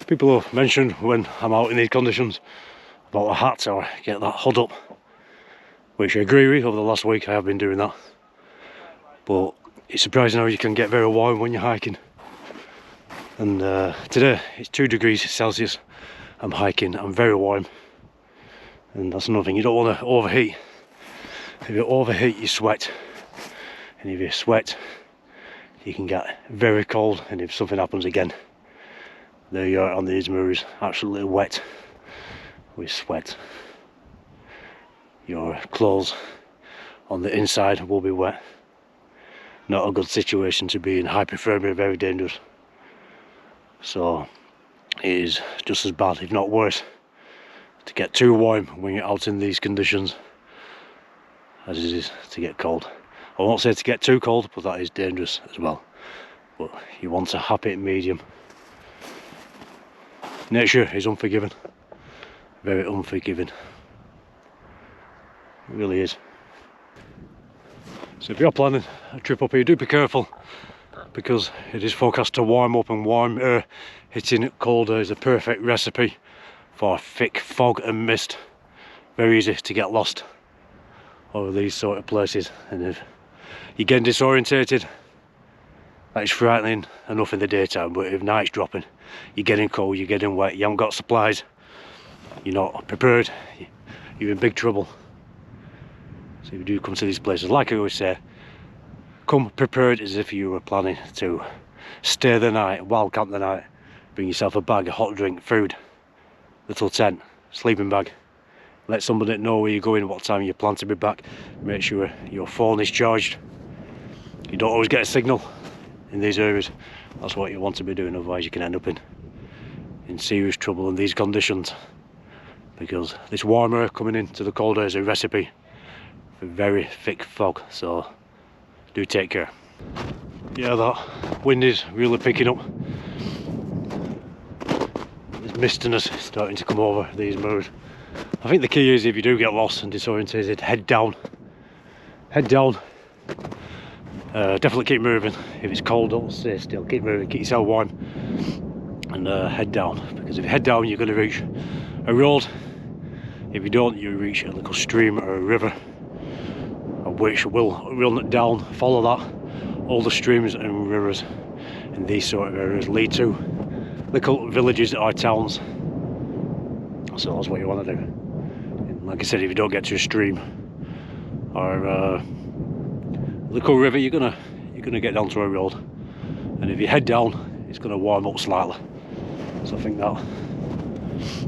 People have mentioned when I'm out in these conditions about a hat or get that hood up, which I agree with. Over the last week I have been doing that, but it's surprising how you can get very warm when you're hiking. And today it's 2 degrees Celsius. I'm hiking, I'm very warm, and that's another thing, you don't want to overheat. If you overheat you sweat, and if you sweat you can get very cold, and if something happens again, there you are on these mirrors, absolutely wet with sweat. Your clothes on the inside will be wet. Not a good situation to be in. Hypothermia, very dangerous. So it is just as bad, if not worse, to get too warm when you're out in these conditions as it is to get cold. I won't say to get too cold, but that is dangerous as well. But you want a happy medium. Nature is unforgiving, very unforgiving. It really is. So if you're planning a trip up here, do be careful, because it is forecast to warm up, and warm air hitting cold air is a perfect recipe for thick fog and mist. Very easy to get lost over these sort of places, and if you're getting disorientated, that is frightening enough in the daytime, but if night's dropping, you're getting cold, you're getting wet, you haven't got supplies, you're not prepared, you're in big trouble. So if you do come to these places, like I always say, come prepared as if you were planning to stay the night, wild camp the night. Bring yourself a bag of hot drink, food, little tent, sleeping bag. Let somebody know where you're going, what time you plan to be back. Make sure your phone is charged. You don't always get a signal in these areas. That's what you want to be doing, otherwise you can end up in serious trouble in these conditions, because this warm air coming into the cold air is a recipe for very thick fog. So do take care. Yeah, that wind is really picking up. There's mistiness starting to come over these mirrors. I think the key is, if you do get lost and disorientated, head down. Head down. Definitely keep moving. If it's cold, don't stay still. Keep moving, keep yourself warm, and head down. Because if you head down, you're going to reach a road. If you don't, you reach a little stream or a river, which will run down. Follow that. All the streams and rivers in these sort of areas lead to little villages or towns. So that's what you want to do. And like I said, if you don't get to a stream or a little river, you're gonna get down to a road, and if you head down, it's gonna warm up slightly. So I think that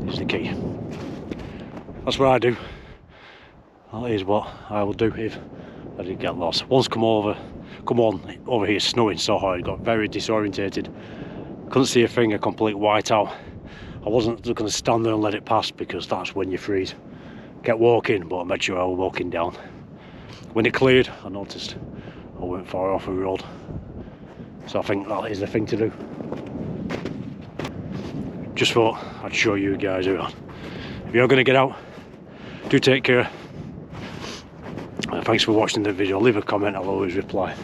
is the key. That's what I do. That is what I will do if I did get lost. Once come on over here, snowing so hard, got very disorientated. Couldn't see a thing, a complete whiteout. I wasn't just going to stand there and let it pass, because that's when you freeze. Kept walking, but I made sure I was walking down. When it cleared, I noticed I went far off the road. So I think that is the thing to do. Just thought I'd show you guys around. If you're going to get out, do take care. Thanks for watching the video. Leave a comment, I'll always reply.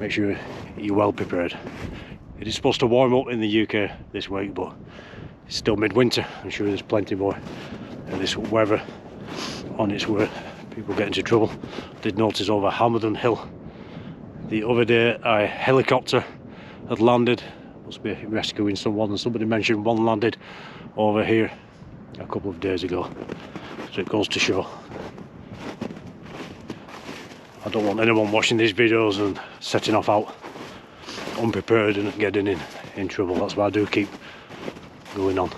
Make sure you're well prepared. It is supposed to warm up in the UK this week, but it's still midwinter. I'm sure there's plenty more of this weather on its way. People get into trouble. Did notice over Hamerden Hill the other day a helicopter had landed, must be rescuing someone, and somebody mentioned one landed over here a couple of days ago. So it goes to show, I don't want anyone watching these videos and setting off out unprepared and getting in trouble. That's why I do keep going on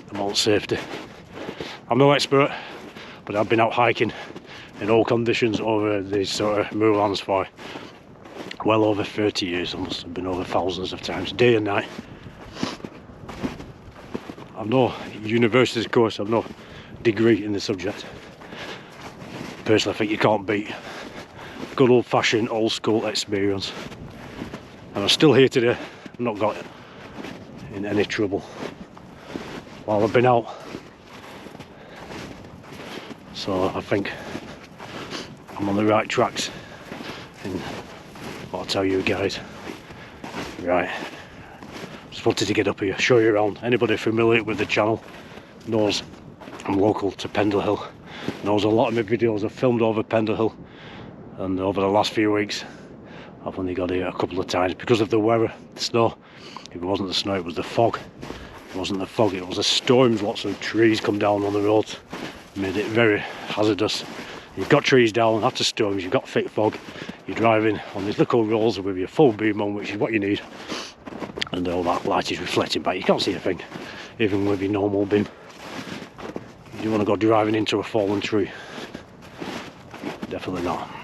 about safety. I'm no expert, but I've been out hiking in all conditions over these sort of moorlands for well over 30 years. I must have been over thousands of times, day and night. I've no university course, I've no degree in the subject. Personally, I think you can't beat good old-fashioned, old-school experience. And I'm still here today. I've not got in any trouble while I've been out. So I think I'm on the right tracks in what I'll tell you guys. Right, just just wanted to get up here, show you around. Anybody familiar with the channel knows I'm local to Pendle Hill, knows a lot of my videos are filmed over Pendle Hill, and over the last few weeks I've only got here a couple of times because of the weather, the snow. If it wasn't the snow, it was the fog. It wasn't the fog, it was the storms. Lots of trees come down on the roads, made it very hazardous. You've got trees down after storms, you've got thick fog, you're driving on these little roads with your full beam on, which is what you need, and all that light is reflecting back. You can't see a thing, even with your normal beam. You want to go driving into a fallen tree? Definitely not.